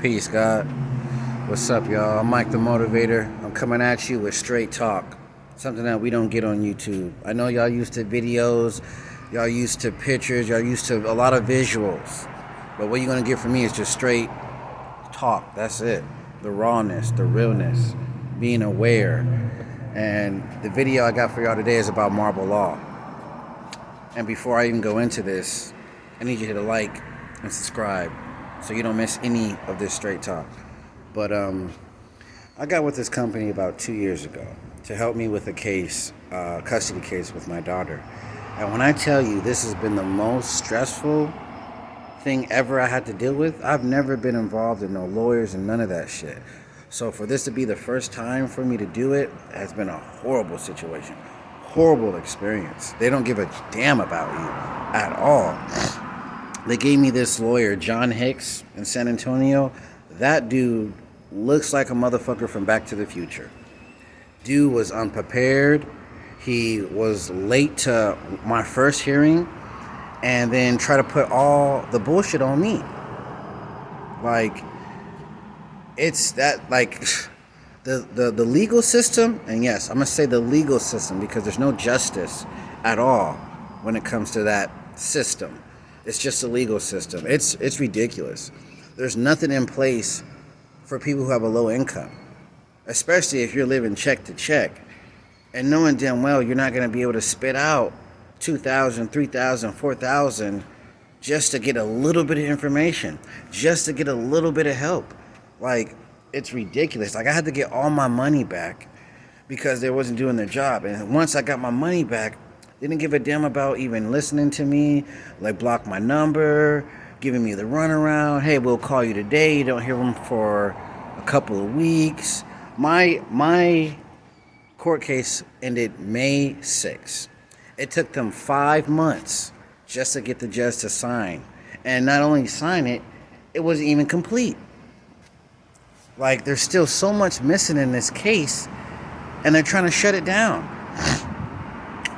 Peace, God. What's up, y'all? I'm Mike the Motivator. I'm coming at you with straight talk. Something that we don't get on YouTube. I know y'all used to videos, y'all used to pictures, y'all used to a lot of visuals. But what you're going to get from me is just straight talk. That's it. The rawness, the realness, being aware. And the video I got for y'all today is about martial law. And before I even go into this, I need you to hit a like and subscribe so you don't miss any of this straight talk. But I got with this company about 2 years ago to help me with a case, custody case with my daughter. And when I tell you this has been the most stressful thing ever I had to deal with, I've never been involved in no lawyers and none of that shit. So for this to be the first time for me to do it has been a horrible situation. Horrible experience. They don't give a damn about you at all. They gave me this lawyer, John Hicks, in San Antonio. That dude looks like a motherfucker from Back to the Future. Dude was unprepared. He was late to my first hearing and then try to put all the bullshit on me. Like, it's that, like, the legal system, and yes, I'm going to say the legal system because there's no justice at all when it comes to that system. It's just a legal system. It's ridiculous. There's nothing in place for people who have a low income, especially if you're living check to check and knowing damn well you're not going to be able to spit out $2,000, $3,000, $4,000 just to get a little bit of information, just to get a little bit of help. Like, it's ridiculous. Like, I had to get all my money back because they wasn't doing their job. And once I got my money back, they didn't give a damn about even listening to me, like block my number, giving me the runaround. Hey, we'll call you today. You don't hear them for a couple of weeks. My court case ended May 6th. It took them 5 months just to get the judge to sign. And not only sign it, it wasn't even complete. Like, there's still so much missing in this case, and they're trying to shut it down.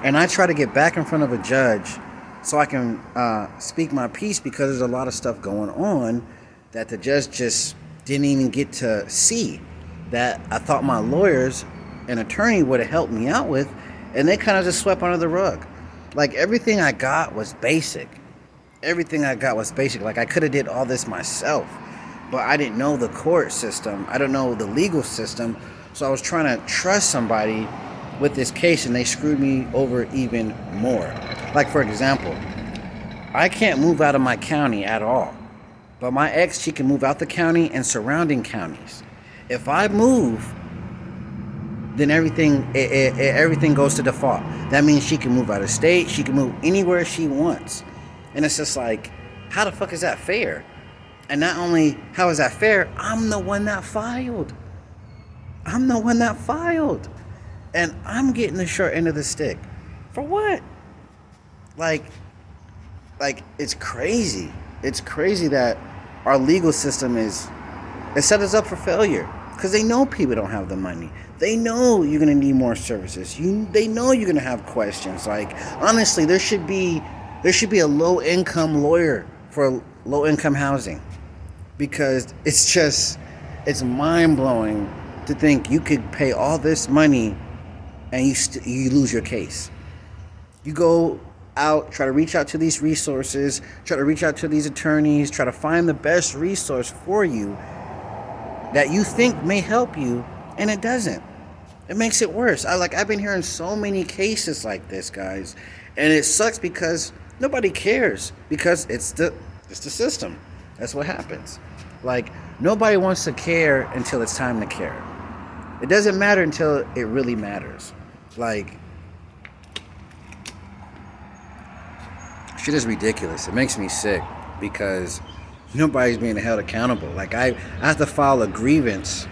And I try to get back in front of a judge so I can speak my piece because there's a lot of stuff going on that the judge just didn't even get to see, that I thought my lawyers and attorney would have helped me out with, and they kind of just swept under the rug. Like, everything I got was basic. Everything I got was basic. Like, I could have did all this myself, but I didn't know the court system. I don't know the legal system, so I was trying to trust somebody with this case, and they screwed me over even more. Like, for example, I can't move out of my county at all, but my ex, she can move out the county and surrounding counties. If I move, then everything goes to default. That means she can move out of state, she can move anywhere she wants. And it's just like, how the fuck is that fair? And not only how is that fair, I'm the one that filed. And I'm getting the short end of the stick. For what? Like, it's crazy. It's crazy that our legal system it set us up for failure. Because they know people don't have the money. They know you're going to need more services. They know you're going to have questions. Like, honestly, there should be a low-income lawyer for low-income housing. Because it's mind-blowing to think you could pay all this money and you lose your case. You go out, try to reach out to these resources, try to reach out to these attorneys, try to find the best resource for you that you think may help you, and it doesn't. It makes it worse. I've been hearing so many cases like this, guys, and it sucks because nobody cares because it's the system. That's what happens. Like, nobody wants to care until it's time to care. It doesn't matter until it really matters. Like, shit is ridiculous. It makes me sick because nobody's being held accountable. Like, I have to file a grievance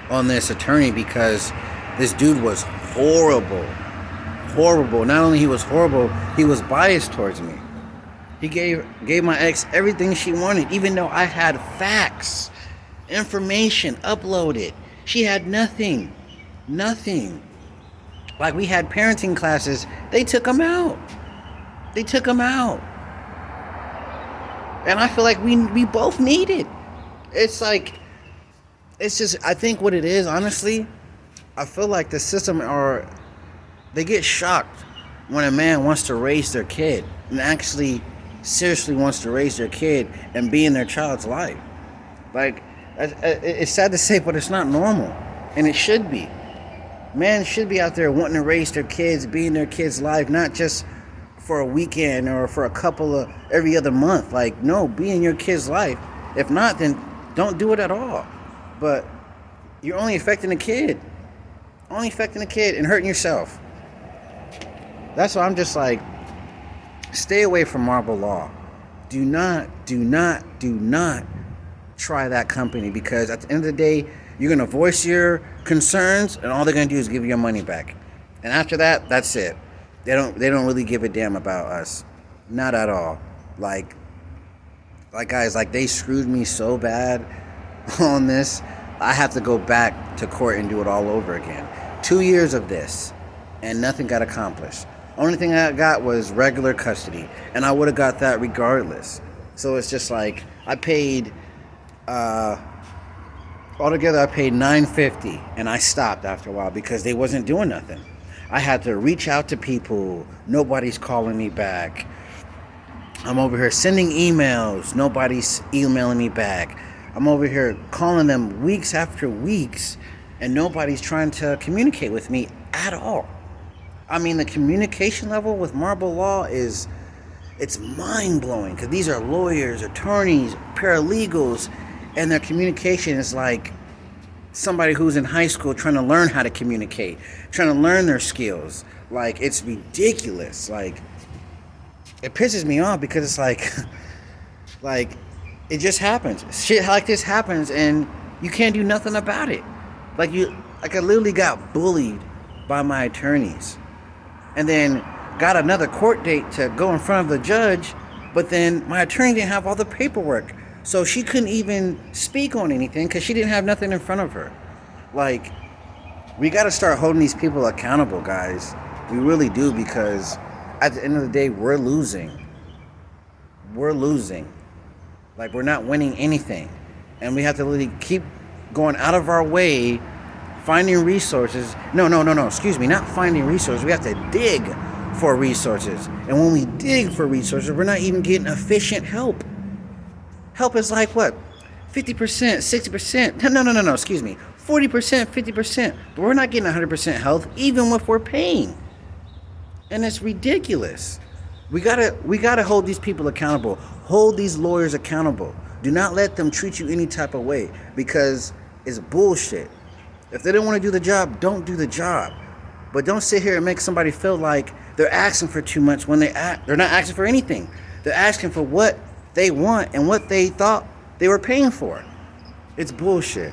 on this attorney because this dude was horrible. Not only he was horrible, he was biased towards me. He gave my ex everything she wanted, even though I had facts, information uploaded. She had nothing. Like, we had parenting classes. They took them out. And I feel like we both need it. It's like, it's just, I think what it is, honestly, I feel like the system they get shocked when a man wants to raise their kid and actually seriously wants to raise their kid and be in their child's life. Like, it's sad to say, but it's not normal. And it should be. Men should be out there wanting to raise their kids, be in their kids' life, not just for a weekend or for a couple of every other month. Like, no, be in your kid's life. If not, then don't do it at all. But you're only affecting the kid. Only affecting the kid and hurting yourself. That's why I'm just like, stay away from Marble Law. Do not try that company, because at the end of the day, you're going to voice your concerns and all they're going to do is give you your money back. And after that, that's it. They don't really give a damn about us. Not at all. Like guys, like, they screwed me so bad on this. I have to go back to court and do it all over again. 2 years of this and nothing got accomplished. Only thing I got was regular custody, and I would have got that regardless. So it's just like, I paid altogether I paid $950, and I stopped after a while because they wasn't doing nothing. I had to reach out to people. Nobody's calling me back. I'm over here sending emails. Nobody's emailing me back. I'm over here calling them weeks after weeks, and nobody's trying to communicate with me at all. I mean, the communication level with Marble Law it's mind-blowing, because these are lawyers, attorneys, paralegals, and their communication is like somebody who's in high school trying to learn how to communicate, trying to learn their skills. Like, it's ridiculous. Like, it pisses me off because it's like, it just happens. Shit like this happens and you can't do nothing about it. Like, I literally got bullied by my attorneys, and then got another court date to go in front of the judge, but then my attorney didn't have all the paperwork. So she couldn't even speak on anything because she didn't have nothing in front of her. Like, we got to start holding these people accountable, guys. We really do, because at the end of the day, we're losing. We're losing. Like, we're not winning anything. And we have to really keep going out of our way, finding resources. No, excuse me, not finding resources. We have to dig for resources. And when we dig for resources, we're not even getting efficient help. Help is like what? 50%, 60%. No, excuse me. 40%, 50%. But we're not getting 100% health, even if we're paying. And it's ridiculous. We gotta hold these people accountable. Hold these lawyers accountable. Do not let them treat you any type of way, because it's bullshit. If they don't want to do the job, don't do the job. But don't sit here and make somebody feel like they're asking for too much when they're not asking for anything. They're asking for what they want and what they thought they were paying for. It's bullshit.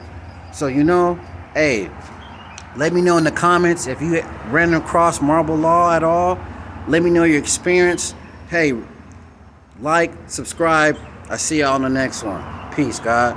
So, hey, let me know in the comments if you ran across Marble Law at all. Let me know your experience. Hey, like, subscribe. I'll see y'all on the next one. Peace, God.